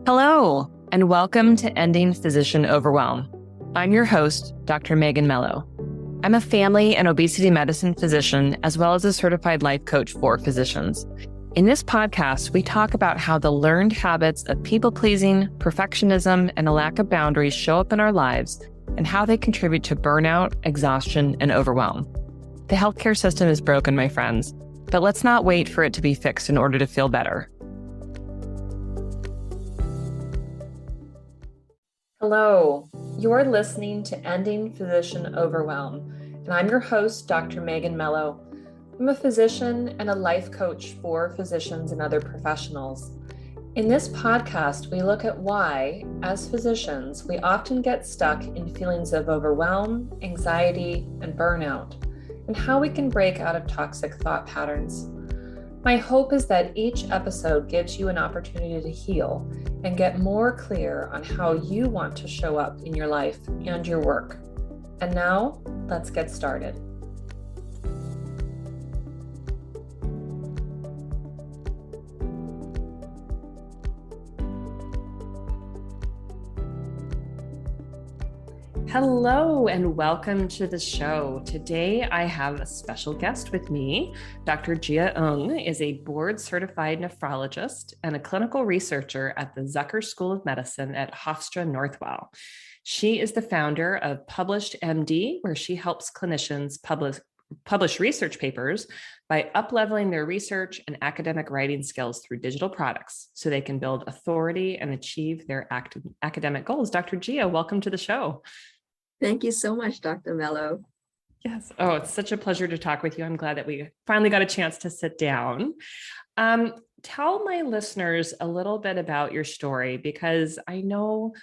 Hello, and welcome to Ending Physician Overwhelm. I'm your host, Dr. Megan Mello. I'm a family and obesity medicine physician, as well as a certified life coach for physicians. In this podcast, we talk about how the learned habits of people-pleasing, perfectionism, and a lack of boundaries show up in our lives and how they contribute to burnout, exhaustion, and overwhelm. The healthcare system is broken, my friends, but let's not wait for it to be fixed in order to feel better. Hello, you're listening to Ending Physician Overwhelm, and I'm your host, Dr. Megan Mello. I'm a physician and a life coach for physicians and other professionals. In this podcast, we look at why, as physicians, we often get stuck in feelings of overwhelm, anxiety, and burnout, and how we can break out of toxic thought patterns. My hope is that each episode gives you an opportunity to heal and get more clear on how you want to show up in your life and your work. And now, let's get started. Hello and welcome to the show. Today I have a special guest with me. Dr. Jia Ng is a board-certified nephrologist and a clinical researcher at the Zucker School of Medicine at Hofstra, Northwell. She is the founder of PublishedMD, where she helps clinicians publish research papers by up-leveling their research and academic writing skills through digital products so they can build authority and achieve their academic goals. Dr. Jia, welcome to the show. Thank you so much, Dr. Mello. Yes. Oh, it's such a pleasure to talk with you. I'm glad that we finally got a chance to sit down. Tell my listeners a little bit about your story, because I know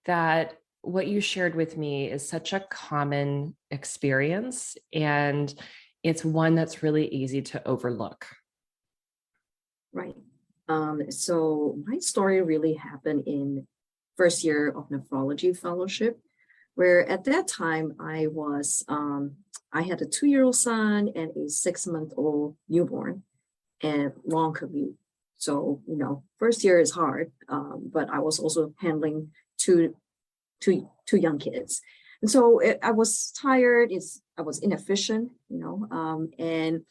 that what you shared with me is such a common experience, and it's one that's really easy to overlook. Right. So my story really happened in first year of nephrology fellowship, where at that time I had a 2-year-old son and a 6-month-old newborn and long commute. So, first year is hard, but I was also handling two young kids. And so I was tired, I was inefficient, and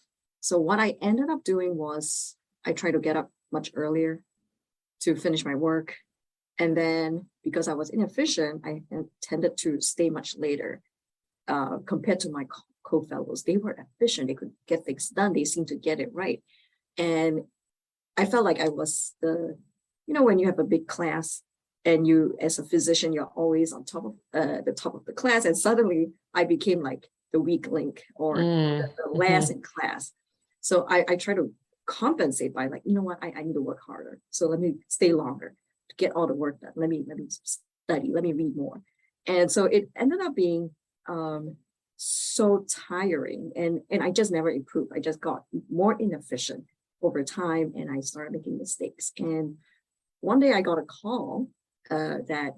so what I ended up doing was I tried to get up much earlier to finish my work. And then because I was inefficient, I tended to stay much later compared to my co-fellows. They were efficient. They could get things done. They seemed to get it right. And I felt like I was when you have a big class and you, as a physician, you're always on top of the top of the class. And suddenly I became like the weak link or the last in class. So I try to compensate by I need to work harder. So let me stay longer to get all the work done. Let me study, let me read more. And so it ended up being so tiring, and I just never improved. I just got more inefficient over time, and I started making mistakes. And one day I got a call that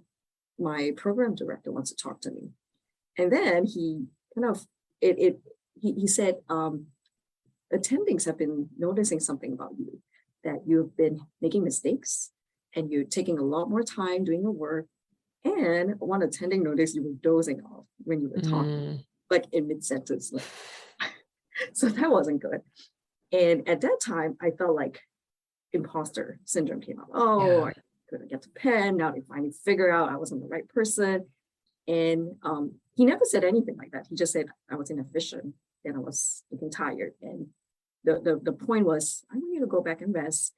my program director wants to talk to me. And then he he said, attendings have been noticing something about you, that you've been making mistakes and you're taking a lot more time doing your work. And one attending noticed you were dozing off when you were talking, like in mid-sentence. So that wasn't good. And at that time, I felt like imposter syndrome came up. I couldn't get the pen. Now they finally figure out I wasn't the right person. And he never said anything like that. He just said I was inefficient and I was looking tired. And the point was, I want you to go back and rest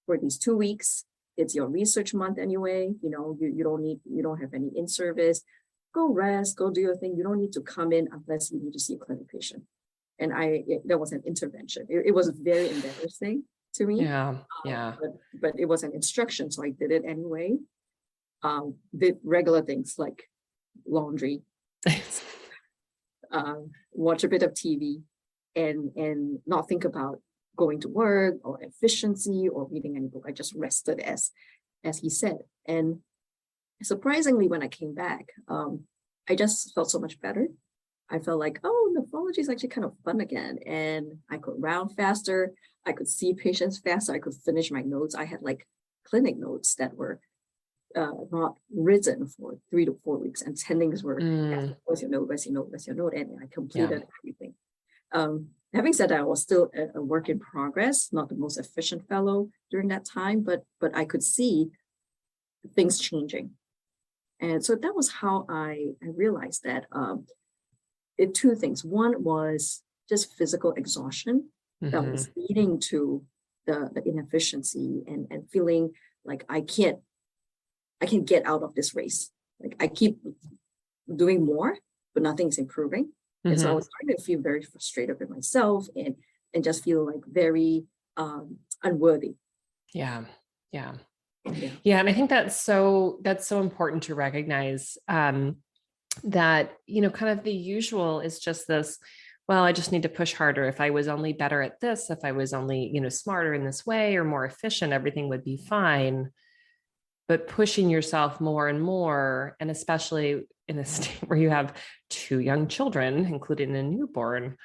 for these 2 weeks. It's your research month anyway. You don't have any in-service. Go rest, go do your thing. You don't need to come in unless you need to see a clinic patient. And that was an intervention. It was very embarrassing to me. But it was an instruction, so I did it anyway. Did regular things like laundry, watch a bit of TV, and not think about going to work or efficiency or reading any book. I just rested as he said. And surprisingly, when I came back, I just felt so much better. I felt like, nephrology is actually kind of fun again. And I could round faster. I could see patients faster. I could finish my notes. I had like clinic notes that were not risen for 3 to 4 weeks, and attendings were, where's your note, where's your note, where's your note, and I completed everything. Having said that, I was still a work in progress, not the most efficient fellow during that time, but I could see things changing. And so that was how I realized that two things. One was just physical exhaustion that was leading to the inefficiency and feeling like I can't get out of this race. Like I keep doing more, but nothing's improving. And so I was starting to feel very frustrated with myself and just feel like very unworthy. Yeah. And I think that's so important to recognize that, kind of the usual is just this, well, I just need to push harder. If I was only better at this, if I was only, smarter in this way or more efficient, everything would be fine. But pushing yourself more and more, and especially in a state where you have 2 young children, including a newborn,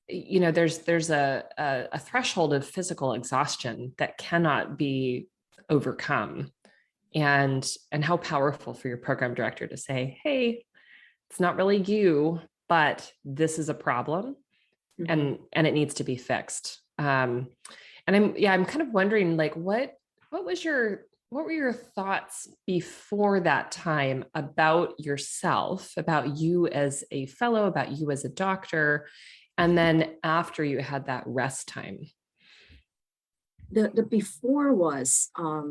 there's a threshold of physical exhaustion that cannot be overcome. And how powerful for your program director to say, hey, it's not really you, but this is a problem and it needs to be fixed. And I'm kind of wondering, like, what were your thoughts before that time about yourself, about you as a fellow, about you as a doctor, and then after you had that rest time? The before was, I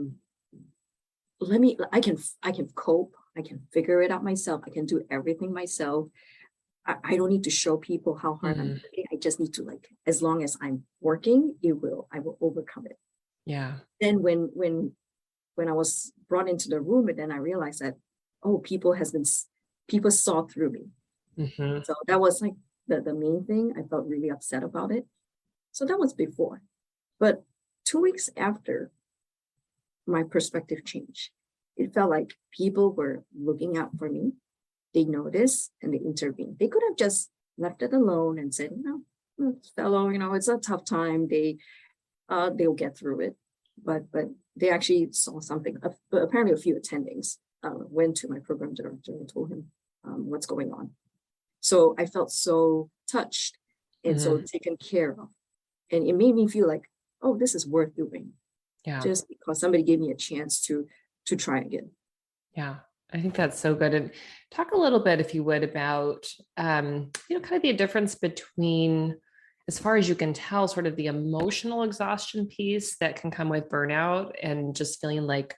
can cope, I can figure it out myself, I can do everything myself. I don't need to show people how hard I'm working. I just need to, like, as long as I'm working, I will overcome it. Yeah. Then when I was brought into the room, and then I realized that, people saw through me. So that was like the main thing. I felt really upset about it. So that was before. But 2 weeks after, my perspective changed. It felt like people were looking out for me. They noticed and they intervened. They could have just left it alone and said, fellow, it's a tough time. They'll get through it. But they actually saw something. Apparently a few attendings went to my program director and told him what's going on. So I felt so touched and so taken care of. And it made me feel like, this is worth doing. Yeah. Just because somebody gave me a chance to try again. Yeah. I think that's so good. And talk a little bit, if you would, about, kind of the difference between, as far as you can tell, sort of the emotional exhaustion piece that can come with burnout and just feeling like,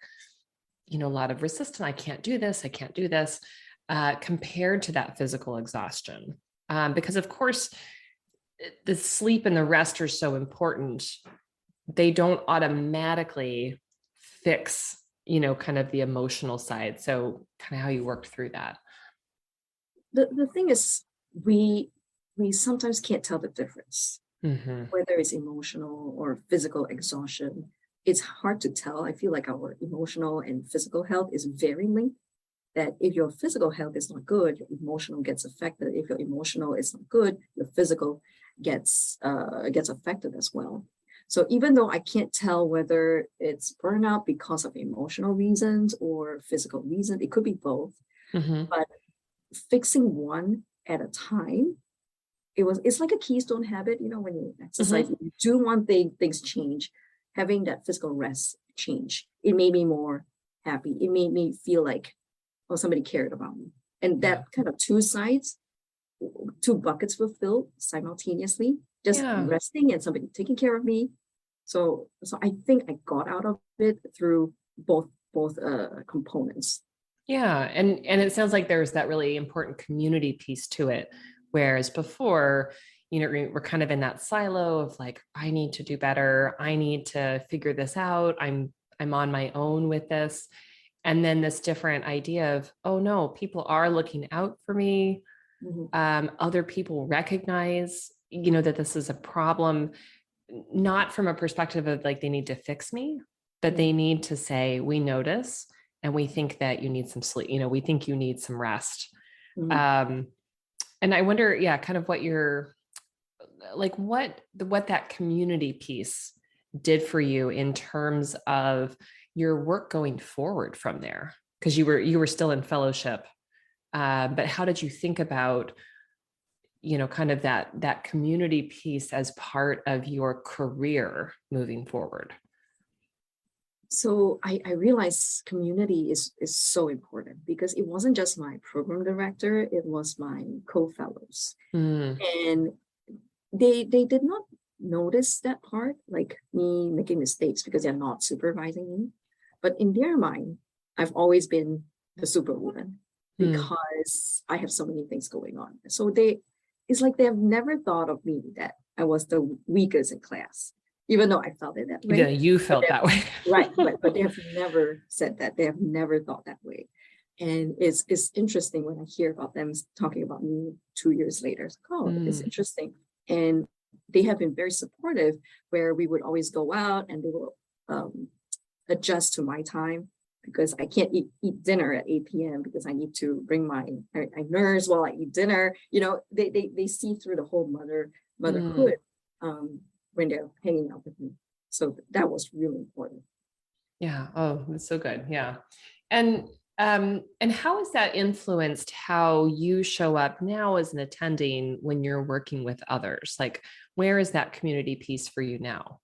a lot of resistance. I can't do this, compared to that physical exhaustion. Because of course, the sleep and the rest are so important. They don't automatically fix, kind of the emotional side. So kind of how you worked through that. The thing is, we sometimes can't tell the difference, whether it's emotional or physical exhaustion. It's hard to tell. I feel like our emotional and physical health is very linked, that if your physical health is not good, your emotional gets affected. If your emotional is not good, your physical gets affected as well. So even though I can't tell whether it's burnout because of emotional reasons or physical reasons, it could be both. But fixing one at a time, it's like a keystone habit. When you exercise, you do one thing, things change. Having that physical rest change, it made me more happy. It made me feel like, somebody cared about me. And that kind of two buckets were filled simultaneously, just resting and somebody taking care of me. So I think I got out of it through both components. Yeah. And it sounds like there's that really important community piece to it. Whereas before, we're kind of in that silo of like, I need to do better. I need to figure this out. I'm on my own with this. And then this different idea of, oh no, people are looking out for me. Other people recognize, that this is a problem, not from a perspective of like, they need to fix me, but they need to say, we notice, and we think that you need some sleep. We think you need some rest. And I wonder, kind of what you're like, what that community piece did for you in terms of, your work going forward from there? Because you were still in fellowship, but how did you think about, kind of that community piece as part of your career moving forward? So I realized community is so important because it wasn't just my program director, it was my co-fellows. And they did not notice that part, like me making mistakes because they're not supervising me. But in their mind, I've always been the superwoman because I have so many things going on. So it's like they have never thought of me that I was the weakest in class, even though I felt it that way. Yeah, you felt that way. Right. But they have never said that. They have never thought that way. And it's interesting when I hear about them talking about me 2 years later. It's like, oh, it's interesting. And they have been very supportive where we would always go out and they will adjust to my time because I can't eat dinner at 8 p.m. because I need to bring my nurse while I eat dinner. They see through the whole motherhood when they're hanging out with me. So that was really important. Yeah. Oh, that's so good. Yeah. And how has that influenced how you show up now as an attending when you're working with others? Like, where is that community piece for you now?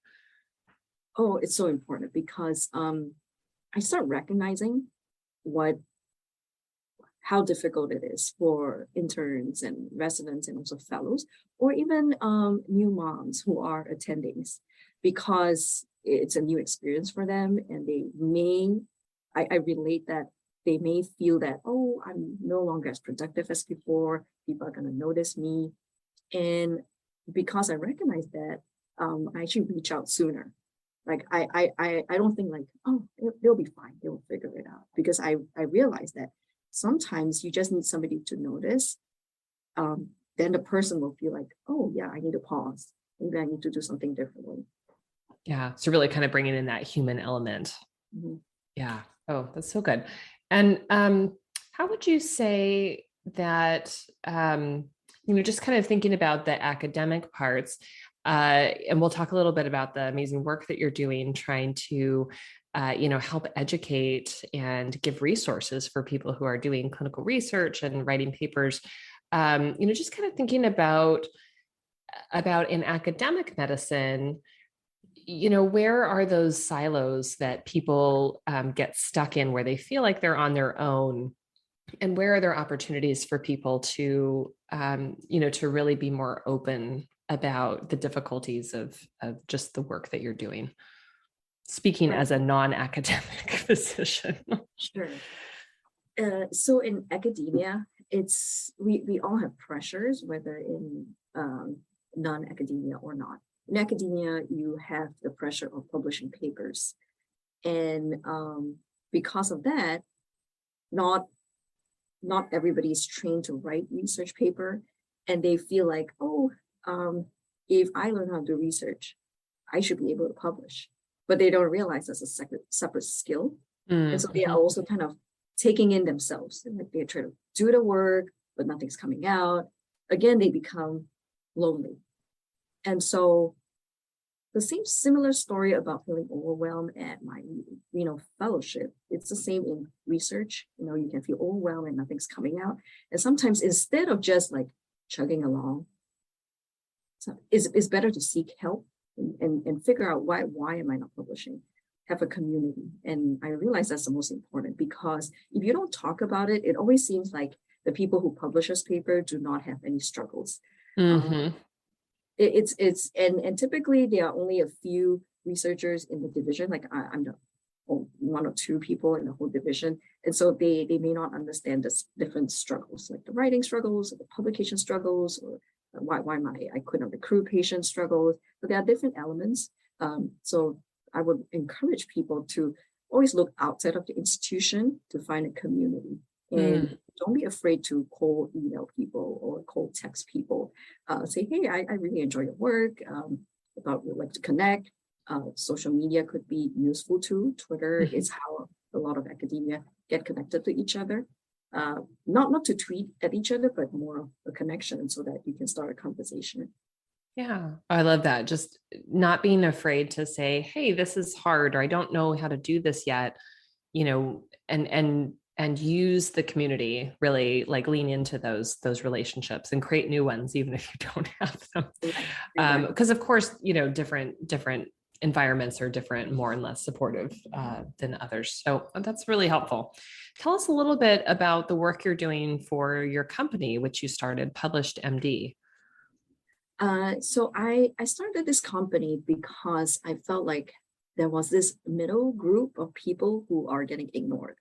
Oh, it's so important because I start recognizing how difficult it is for interns and residents and also fellows, or even new moms who are attendings, because it's a new experience for them, and I relate that they may feel that, oh, I'm no longer as productive as before. People are going to notice me. And because I recognize that, I actually reach out sooner. Like, I don't think like, oh, they'll be fine. They'll figure it out. Because I realize that sometimes you just need somebody to notice. Then the person will feel like, oh, yeah, I need to pause. Maybe I need to do something differently. Yeah. So really kind of bringing in that human element. Mm-hmm. Yeah. Oh, that's so good. And how would you say that, just kind of thinking about the academic parts, and we'll talk a little bit about the amazing work that you're doing, trying to, help educate and give resources for people who are doing clinical research and writing papers. Just kind of thinking about in academic medicine, where are those silos that people get stuck in where they feel like they're on their own? And where are there opportunities for people to, to really be more open about the difficulties of just the work that you're doing? Speaking as a non-academic physician. Sure. So in academia, we all have pressures, whether in non-academia or not. In academia, you have the pressure of publishing papers. And because of that, not everybody is trained to write research paper. And they feel like, if I learn how to do research, I should be able to publish. But they don't realize that's a separate skill. And so they are also kind of taking in themselves. And like they try to do the work, but nothing's coming out. Again, they become lonely. And so the similar story about feeling overwhelmed at my, fellowship. It's the same in research. You can feel overwhelmed and nothing's coming out. And sometimes instead of just like chugging along, it's better to seek help and figure out why am I not publishing? Have a community. And I realize that's the most important, because if you don't talk about it, it always seems like the people who publish this paper do not have any struggles. And typically there are only a few researchers in the division. Like I'm the one or two people in the whole division, and so they may not understand the different struggles, like the writing struggles, or the publication struggles, or why I couldn't recruit patients struggles. But there are different elements. So I would encourage people to always look outside of the institution to find a community. And don't be afraid to cold email people or cold text people. Say, hey, I really enjoy your work. Would like to connect. Social media could be useful too. Twitter is how a lot of academia get connected to each other. Not to tweet at each other, but more of a connection so that you can start a conversation. Yeah, I love that. Just not being afraid to say, "Hey, this is hard," or "I don't know how to do this yet," and use the community, really like lean into those relationships and create new ones, even if you don't have them. Right. Exactly. Because of course, different environments are different, more and less supportive than others. So that's really helpful. Tell us a little bit about the work you're doing for your company, which you started, PublishedMD. So I started this company because I felt like there was this middle group of people who are getting ignored.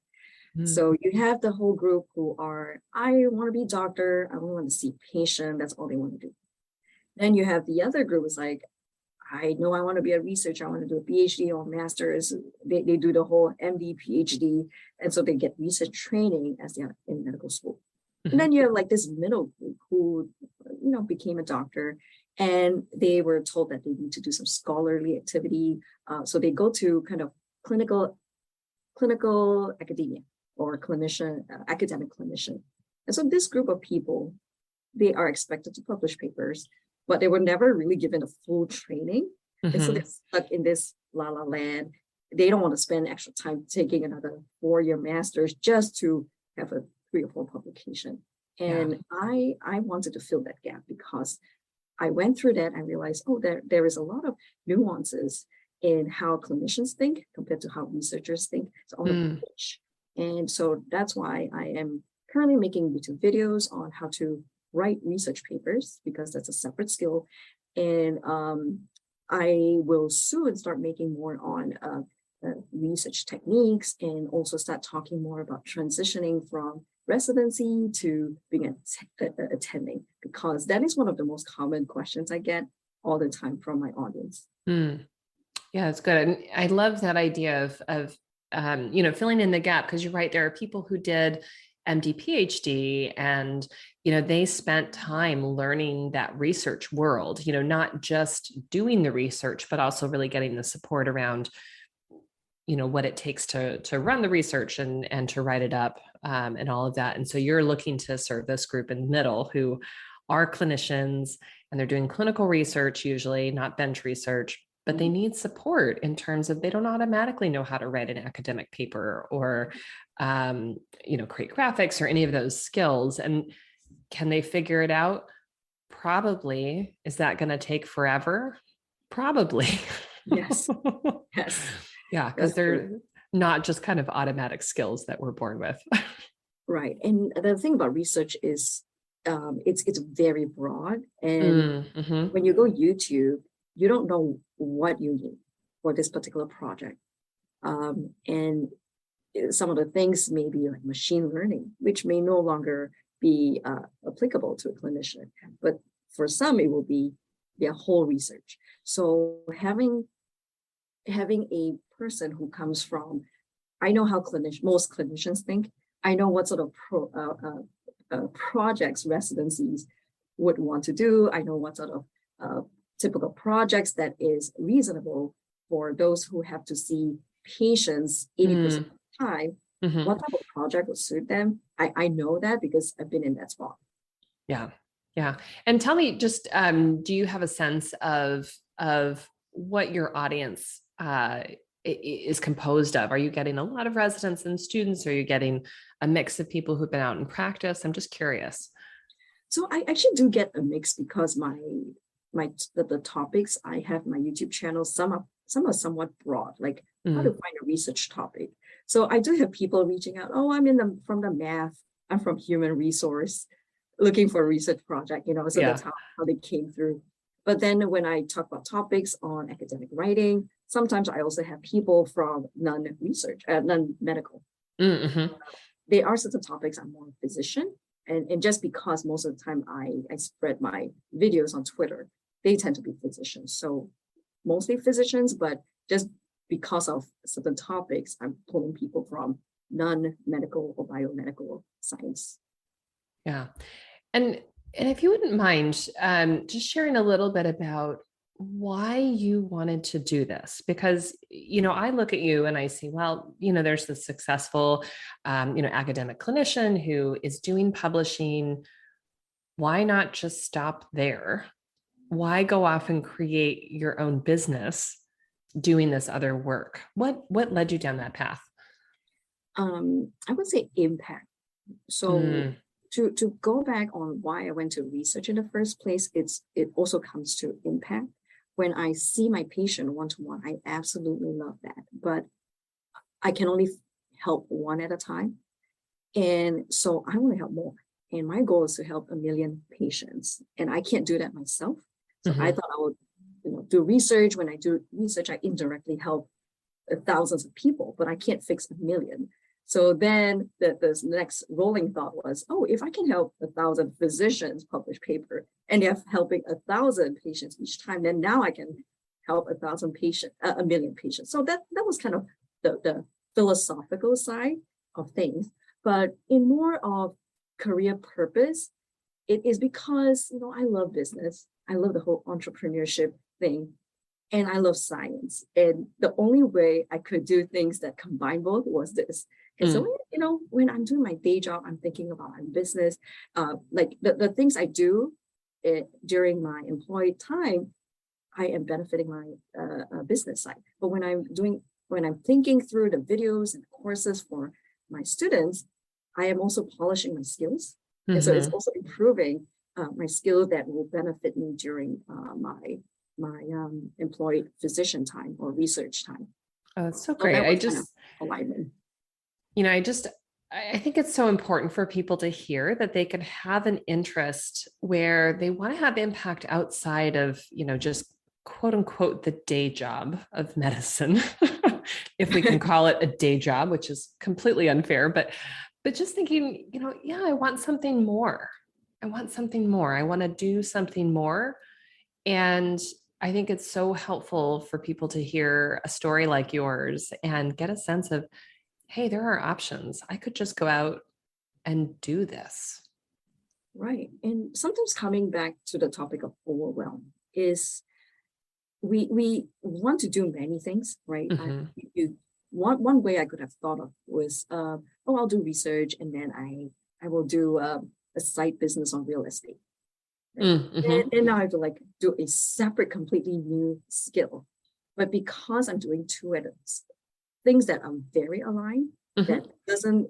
So you have the whole group who are, I want to be doctor, I want to see patient, that's all they want to do. Then you have the other group is like, I know I want to be a researcher, I want to do a PhD or master's. They do the whole MD, PhD, and so they get research training as they are in medical school. And then you have like this middle group who, became a doctor, and they were told that they need to do some scholarly activity. So they go to kind of clinical academia or academic clinician. And so this group of people, they are expected to publish papers, but they were never really given a full training. And so they're stuck in this la la land. They don't want to spend extra time taking another 4-year master's just to have a 3 or 4 publication. And I wanted to fill that gap because I went through that. I realized, there is a lot of nuances in how clinicians think compared to how researchers think. It's all a pitch. And so that's why I am currently making YouTube videos on how to write research papers, because that's a separate skill. And I will soon start making more on research techniques, and also start talking more about transitioning from residency to being attending, because that is one of the most common questions I get all the time from my audience. Yeah, it's good. And I love that idea of filling in the gap, because you're right. There are people who did MD, PhD, and, they spent time learning that research world, not just doing the research, but also really getting the support around, what it takes to run the research and to write it up, and all of that. And so you're looking to serve this group in the middle who are clinicians, and they're doing clinical research, usually not bench research, but they need support in terms of, they don't automatically know how to write an academic paper or, create graphics or any of those skills. And can they figure it out? Probably. Is that going to take forever? Probably. Yes. Yes. Yeah. Because they're not just kind of automatic skills that we're born with. Right. And the thing about research is it's very broad. And when you go YouTube, you don't know what you need for this particular project. And some of the things may be like machine learning, which may no longer be applicable to a clinician. But for some, it will be their whole research. So having a person who comes from, I know how most clinicians think. I know what sort of projects residencies would want to do. I know what sort of typical projects that is reasonable for those who have to see patients 80% of the time. What type of project will suit them? I know that because I've been in that spot. Yeah. Yeah. And tell me, just, do you have a sense of what your audience is composed of? Are you getting a lot of residents and students? Or are you getting a mix of people who've been out in practice? I'm just curious. So I actually do get a mix, because the topics I have my YouTube channel, some are somewhat broad, like how to find a research topic. So I do have people reaching out. Oh, I'm from the math. I'm from human resource, looking for a research project. So that's how they came through. But then when I talk about topics on academic writing, sometimes I also have people from non-medical. There are certain topics I'm more a physician. And just because most of the time I spread my videos on Twitter, they tend to be physicians. So mostly physicians, but just because of certain topics, I'm pulling people from non-medical or biomedical science. Yeah. And if you wouldn't mind, just sharing a little bit about why you wanted to do this, because, I look at you and I see, well, there's the successful, academic clinician who is doing publishing. Why not just stop there? why go off and create your own business doing this other work? What led you down that path? I would say impact. So to go back on why I went to research in the first place, it also comes to impact. When I see my patient one-to-one, I absolutely love that. But I can only help one at a time. And so I want to help more. And my goal is to help 1 million patients. And I can't do that myself. So I thought I would do research. When I do research, I indirectly help thousands of people, but I can't fix 1 million. So then the next rolling thought was, if I can help 1,000 physicians publish paper and they're helping 1,000 patients each time, then now I can help 1,000 patients, 1 million patients. So that was kind of the philosophical side of things. But in more of career purpose, it is because, I love business. I love the whole entrepreneurship thing. And I love science. And the only way I could do things that combine both was this. And so, when I'm doing my day job, I'm thinking about my business, like the things I do during my employed time, I am benefiting my business side. But when I'm thinking through the videos and courses for my students, I am also polishing my skills. And so it's also improving my skills that will benefit me during my employed physician time or research time. Oh, that's so great. I just alignment. I think it's so important for people to hear that they could have an interest where they want to have impact outside of, just quote unquote, the day job of medicine, if we can call it a day job, which is completely unfair, but just thinking, I want something more. I want something more. I want to do something more. And I think it's so helpful for people to hear a story like yours and get a sense of, hey, there are options. I could just go out and do this. Right. And sometimes coming back to the topic of overwhelm is we want to do many things, right? One way I could have thought of was, I'll do research and then I will do a side business on real estate. Right? And now I have to do a separate, completely new skill. But because I'm doing two at things that are very aligned, that doesn't,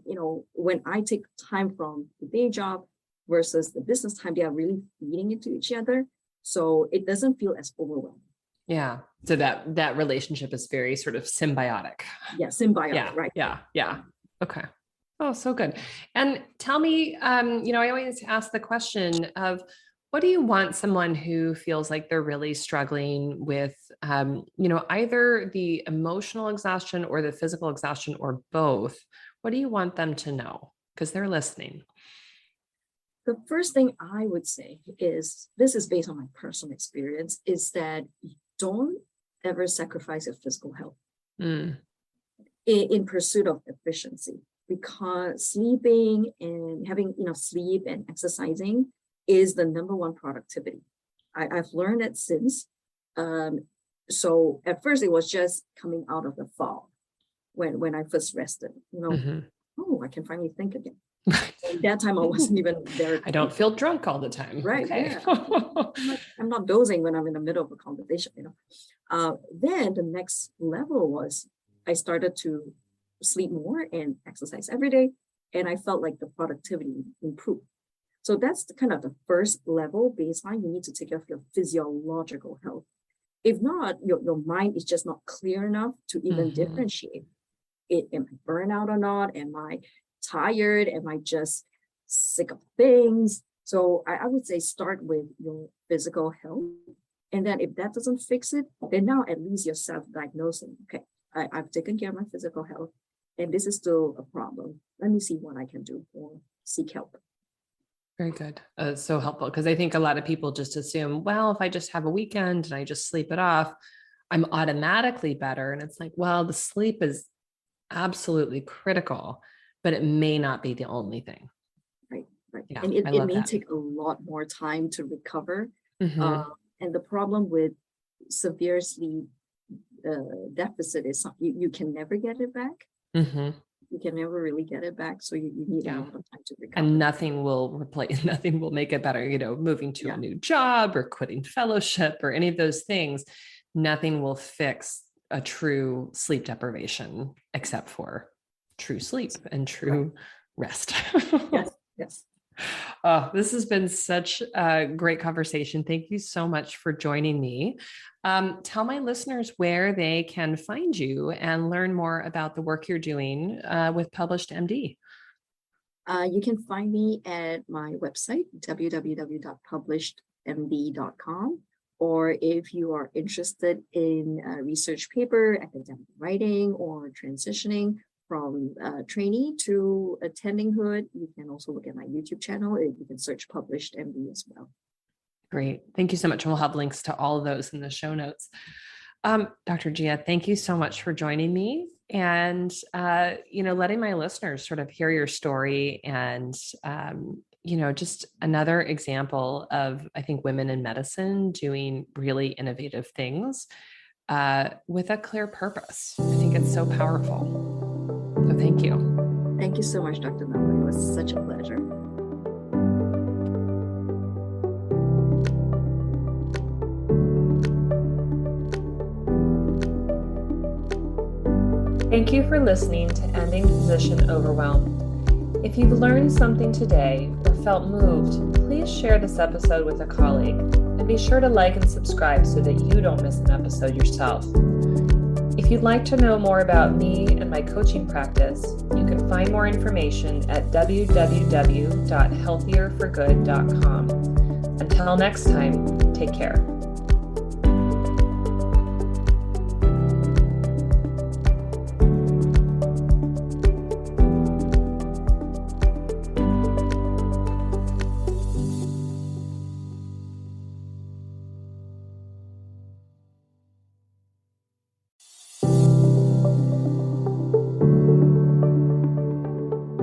when I take time from the day job versus the business time, they are really feeding into each other. So it doesn't feel as overwhelming. Yeah. So that relationship is very sort of symbiotic. Yeah. Symbiotic. Yeah. Right. Yeah. Okay. Oh, so good. And tell me, I always ask the question of, what do you want someone who feels like they're really struggling with, either the emotional exhaustion or the physical exhaustion or both? What do you want them to know? Because they're listening. The first thing I would say is, this is based on my personal experience, is that don't ever sacrifice your physical health in pursuit of efficiency, because sleeping and having enough sleep and exercising is the number one productivity. I've learned that since. So at first it was just coming out of the fog when I first rested, I can finally think again. At that time I wasn't even there. I don't feel drunk all the time. Right. Okay. Yeah. I'm not dozing when I'm in the middle of a conversation, Then the next level was I started to sleep more and exercise every day. And I felt like the productivity improved. So that's kind of the first level baseline. You need to take care of your physiological health. If not, your mind is just not clear enough to even differentiate. Am I burnout or not? Am I tired? Am I just sick of things? So I would say start with your physical health. And then if that doesn't fix it, then now at least you're self-diagnosing. Okay, I've taken care of my physical health and this is still a problem. Let me see what I can do or seek help. Very good. So helpful, because I think a lot of people just assume, well, if I just have a weekend and I just sleep it off, I'm automatically better. And it's like, well, the sleep is absolutely critical, but it may not be the only thing. Right. Yeah, and it may take a lot more time to recover. And the problem with severe sleep deficit is you can never get it back. You can never really get it back. So you need a lot of time to recover. And nothing will make it better. Moving to a new job or quitting fellowship or any of those things, nothing will fix a true sleep deprivation except for true sleep and true rest. Yes. Oh, this has been such a great conversation. Thank you so much for joining me. Tell my listeners where they can find you and learn more about the work you're doing with PublishedMD. You can find me at my website, www.publishedmd.com. Or if you are interested in a research paper, academic writing, or transitioning from trainee to attendinghood, you can also look at my YouTube channel. You can search PublishedMD as well. Great. Thank you so much. And we'll have links to all of those in the show notes. Dr. Jia, thank you so much for joining me and, letting my listeners sort of hear your story and, just another example of, I think, women in medicine doing really innovative things with a clear purpose. I think it's so powerful. So thank you. Thank you so much, Dr. Mel. It was such a pleasure. Thank you for listening to Ending Physician Overwhelm. If you've learned something today or felt moved, please share this episode with a colleague and be sure to like and subscribe so that you don't miss an episode yourself. If you'd like to know more about me and my coaching practice, you can find more information at www.healthierforgood.com. Until next time, take care.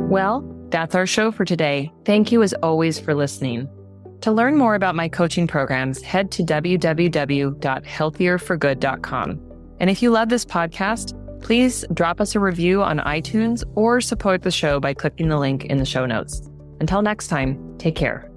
Well, that's our show for today. Thank you as always for listening. To learn more about my coaching programs, head to www.healthierforgood.com. And if you love this podcast, please drop us a review on iTunes or support the show by clicking the link in the show notes. Until next time, take care.